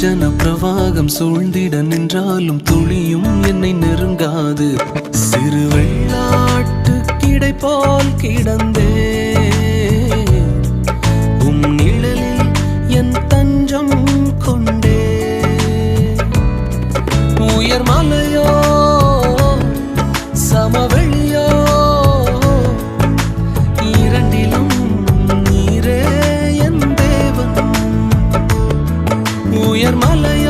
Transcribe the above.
ஜன பிரவாகம் சூழ்ந்திட நின்றாலும் துளியும் என்னை நெருங்காது. சிறு வெள்ளாட்டு கிடை போல் கிடந்தே உம் நிழலில் என் தஞ்சம் கொண்டே. உயர் மலையோ சமவெளியோ இரண்டிலும் நீரே என் தேவன். உயர் மலையோ